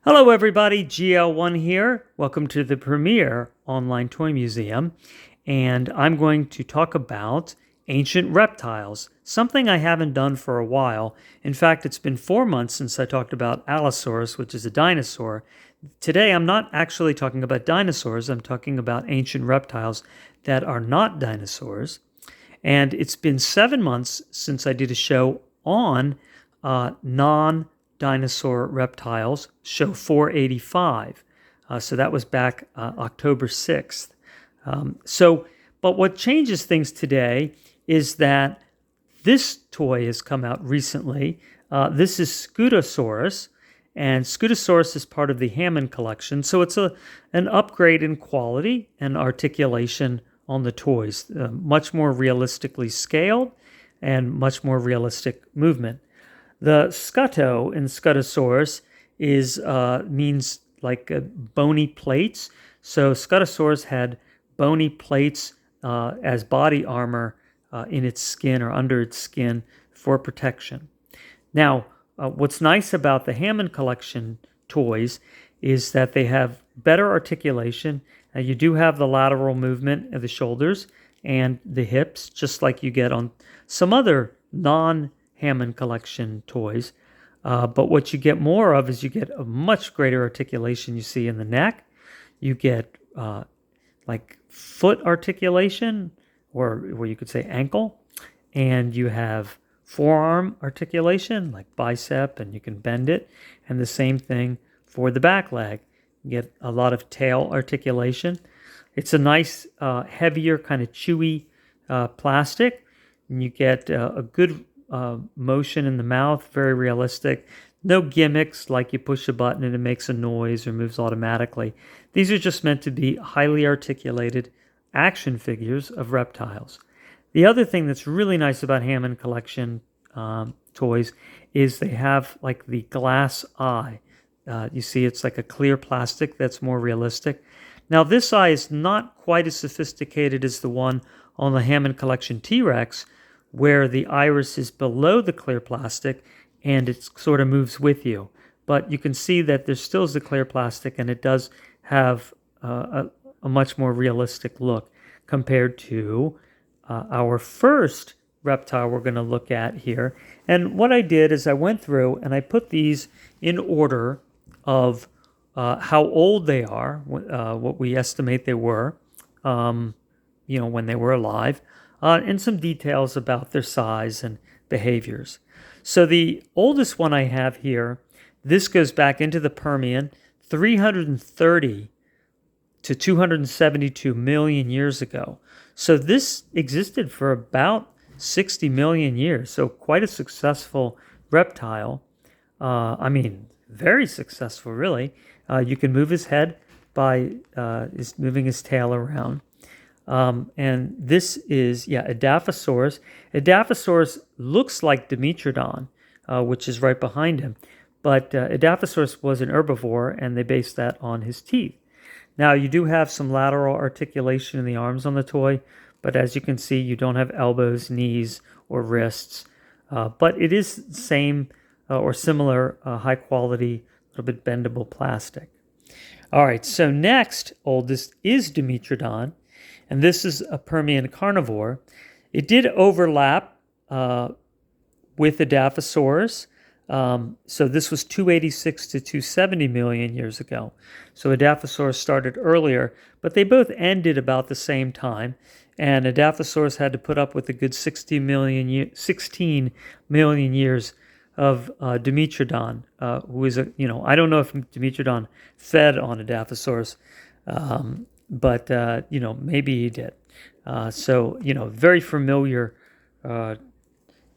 Hello everybody, GL1 here. Welcome to the premier online toy museum. And I'm going to talk about ancient reptiles, something I haven't done for a while. In fact, it's been 4 months since I talked about Allosaurus, which is a dinosaur. Today, I'm not actually talking about dinosaurs. I'm talking about ancient reptiles that are not dinosaurs. And it's been 7 months since I did a show on non-dinosaur reptiles, show 485. So that was back October 6th. But what changes things today is that this toy has come out recently. This is Scutosaurus, and Scutosaurus is part of the Hammond Collection. So it's an upgrade in quality and articulation on the toys, much more realistically scaled and much more realistic movement. The scuto in Scutosaurus means like bony plates. So Scutosaurus had bony plates as body armor in its skin or under its skin for protection. Now, what's nice about the Hammond Collection toys is that they have better articulation. You do have the lateral movement of the shoulders and the hips, just like you get on some other non-Hammond Collection toys. But what you get more of is you get a much greater articulation you see in the neck. You get like foot articulation, or you could say ankle. And you have forearm articulation, like bicep, and you can bend it. And the same thing for the back leg. You get a lot of tail articulation. It's a nice, heavier, kind of chewy plastic. And you get a good motion in the mouth, very realistic. No gimmicks like you push a button and it makes a noise or moves automatically. These are just meant to be highly articulated action figures of reptiles. The other thing that's really nice about Hammond Collection toys is they have like the glass eye. You see it's like a clear plastic that's more realistic. Now this eye is not quite as sophisticated as the one on the Hammond Collection T-Rex, where the iris is below the clear plastic and it sort of moves with you. But you can see that there still is the clear plastic, and it does have a much more realistic look compared to our first reptile we're going to look at here. And what I did is I went through and I put these in order of how old they are, what we estimate they were, when they were alive, and some details about their size and behaviors. So the oldest one I have here, this goes back into the Permian, 330 to 272 million years ago. So this existed for about 60 million years. So quite a successful reptile. Very successful, really. You can move his head by moving his tail around. And this is, Edaphosaurus. Edaphosaurus looks like Dimetrodon, which is right behind him. But Edaphosaurus was an herbivore, and they based that on his teeth. Now, you do have some lateral articulation in the arms on the toy, but as you can see, you don't have elbows, knees, or wrists. But it is same or similar high quality, a little bit bendable plastic. All right, so next oldest is Dimetrodon, and this is a Permian carnivore. It did overlap with Edaphosaurus. So this was 286 to 270 million years ago. So Edaphosaurus started earlier, but they both ended about the same time. And Edaphosaurus had to put up with a good 16 million years of Dimetrodon, who is I don't know if Dimetrodon fed on Edaphosaurus, but maybe he did. Very familiar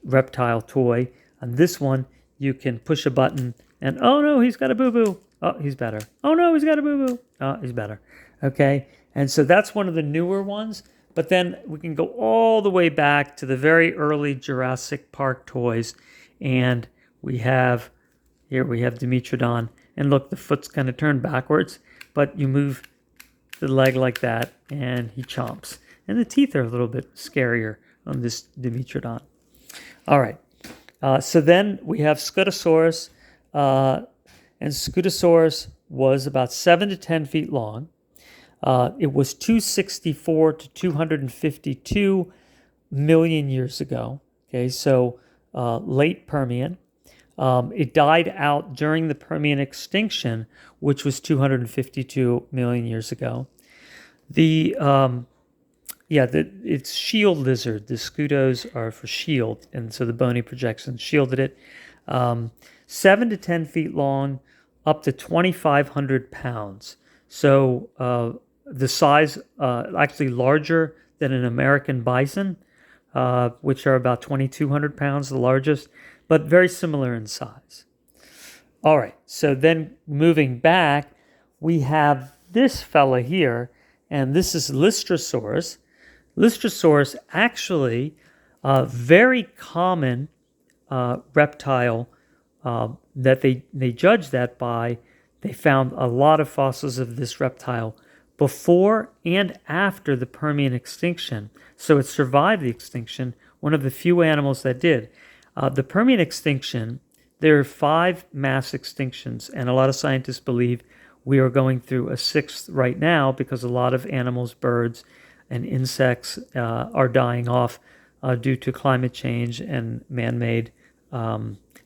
reptile toy. On this one, you can push a button and, oh no, he's got a boo-boo. Oh, he's better. Oh no, he's got a boo-boo. Oh, he's better. Okay, and so that's one of the newer ones. But then we can go all the way back to the very early Jurassic Park toys, and we have Dimetrodon. And look, the foot's kind of turned backwards, but you move the leg like that, and he chomps. And the teeth are a little bit scarier on this Dimetrodon. All right. So then we have Scutosaurus, and Scutosaurus was about 7 to 10 feet long. It was 264 to 252 million years ago. Okay, so late Permian. It died out during the Permian extinction, which was 252 million years ago. It's shield lizard. The scutos are for shield, and so the bony projections shielded it. 7 to 10 feet long, up to 2,500 pounds. So the size actually larger than an American bison, which are about 2,200 pounds, the largest, but very similar in size. All right, so then moving back, we have this fella here, and this is Lystrosaurus. Lystrosaurus actually very common reptile that they judged that by. They found a lot of fossils of this reptile before and after the Permian extinction. So it survived the extinction, one of the few animals that did. The Permian extinction, there are 5 mass extinctions, and a lot of scientists believe we are going through a 6th right now because a lot of animals, birds, and insects are dying off due to climate change and man-made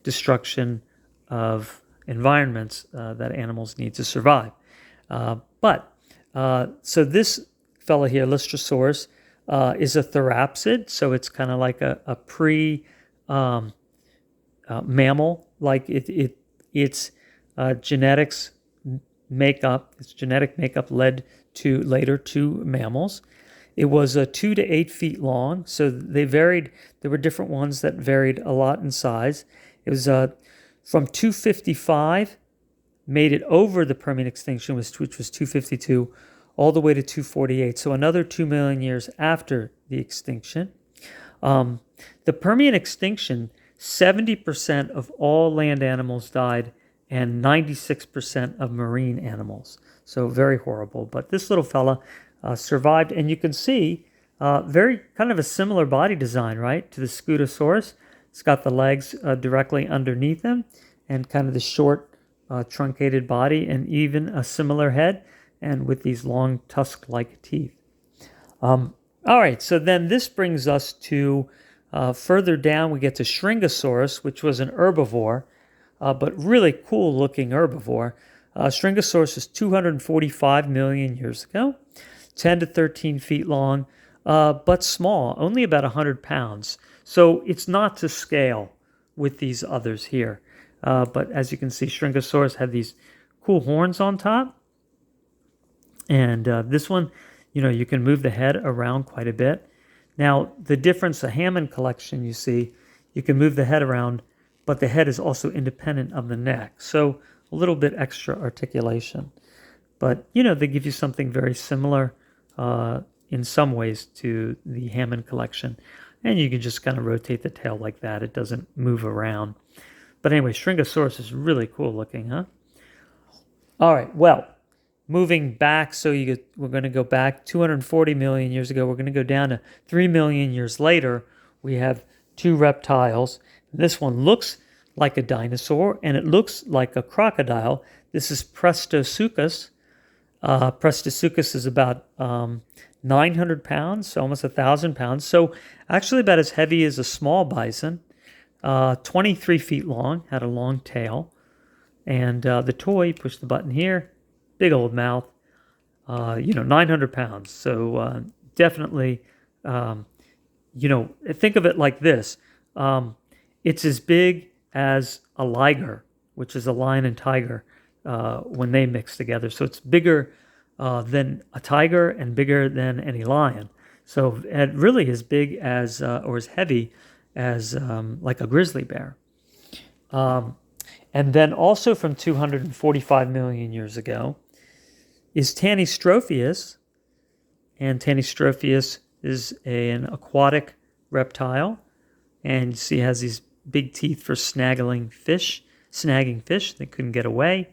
destruction of environments that animals need to survive. So this fellow here, Lystrosaurus, is a therapsid, so it's kind of like a pre-mammal. Like its genetic makeup led to later to mammals. It was 2 to 8 feet long, so they varied. There were different ones that varied a lot in size. It was from 255, made it over the Permian extinction, which was 252, all the way to 248. So another 2 million years after the extinction. The Permian extinction, 70% of all land animals died, and 96% of marine animals. So very horrible. But this little fella survived, and you can see very kind of a similar body design, right, to the Scutosaurus. It's got the legs directly underneath him, and kind of the short, truncated body, and even a similar head, and with these long tusk-like teeth. All right, so then this brings us to further down. We get to Shringosaurus, which was an herbivore, but really cool-looking herbivore. Shringosaurus is 245 million years ago. 10 to 13 feet long, but small, only about 100 pounds. So it's not to scale with these others here. But as you can see, Shringosaurus had these cool horns on top. And this one, you can move the head around quite a bit. Now, the difference, the Hammond collection, you see, you can move the head around, but the head is also independent of the neck. So a little bit extra articulation. But, they give you something very similar in some ways to the Hammond collection. And you can just kind of rotate the tail like that. It doesn't move around. But anyway, Shringosaurus is really cool looking, huh? All right, well, moving back, we're going to go back 240 million years ago. We're going to go down to 3 million years later. We have 2 reptiles. This one looks like a dinosaur, and it looks like a crocodile. This is Prestosuchus. Prestosuchus is about 900 pounds, so almost 1,000 pounds. So actually about as heavy as a small bison. 23 feet long, had a long tail. And the toy, push the button here, big old mouth, 900 pounds. So definitely, think of it like this. It's as big as a liger, which is a lion and tiger, when they mix together. So it's bigger than a tiger and bigger than any lion. So it really as big as, or as heavy as like a grizzly bear. And then also from 245 million years ago is Tanystropheus. And Tanystropheus is an aquatic reptile. And you see it has these big teeth for snagging fish that couldn't get away.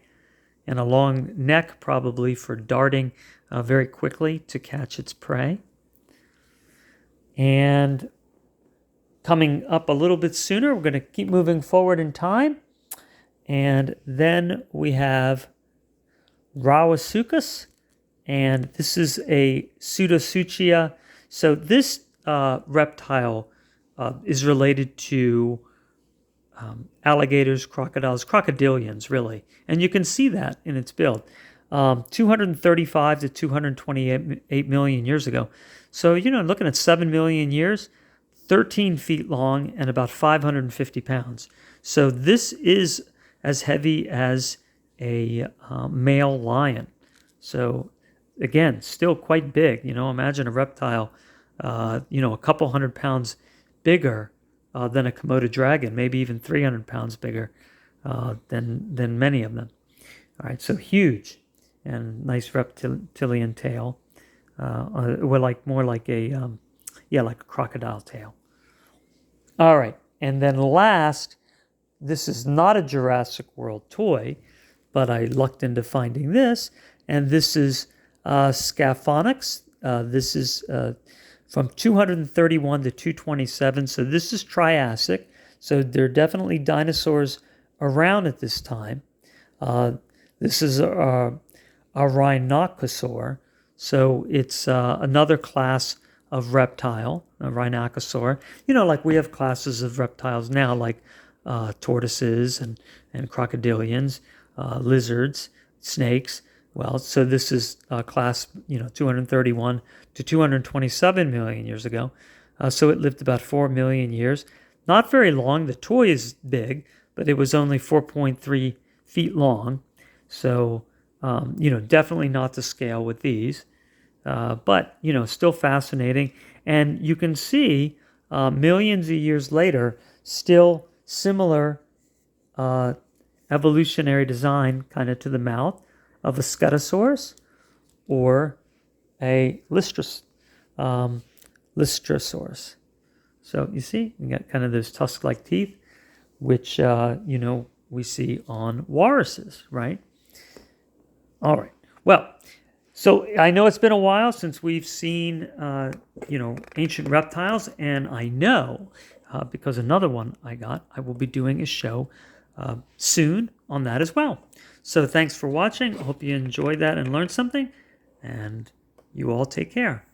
And a long neck probably for darting very quickly to catch its prey. And coming up a little bit sooner, we're going to keep moving forward in time. And then we have Rawasuchus, and this is a Pseudosuchia. So this reptile is related to alligators, crocodiles, crocodilians, really. And you can see that in its build. 235 to 228 million years ago. So, looking at 7 million years, 13 feet long and about 550 pounds. So this is as heavy as a male lion. So again, still quite big. Imagine a reptile, a couple 100 pounds bigger than a Komodo dragon, maybe even 300 pounds bigger than many of them. All right, so huge and nice reptilian tail, or more like a crocodile tail. All right, and then last, this is not a Jurassic World toy, but I lucked into finding this, and this is Scaphonyx. This is from 231 to 227, so this is Triassic. So there are definitely dinosaurs around at this time. This is a rhinoceros, so it's another class of reptile, a rhinoceros. Like we have classes of reptiles now, like tortoises and crocodilians, lizards, snakes. Well, so this is class, 231 to 227 million years ago. So it lived about 4 million years. Not very long. The toy is big, but it was only 4.3 feet long. So, definitely not to scale with these. But, still fascinating. And you can see millions of years later, still similar evolutionary design kind of to the mouth of a Scutosaurus or a Lystrosaurus. So you see, you got kind of those tusk-like teeth, which, we see on walruses, right? All right. Well, so I know it's been a while since we've seen, ancient reptiles, and I know because another one I will be doing a show soon on that as well. So thanks for watching. I hope you enjoyed that and learned something, and you all take care.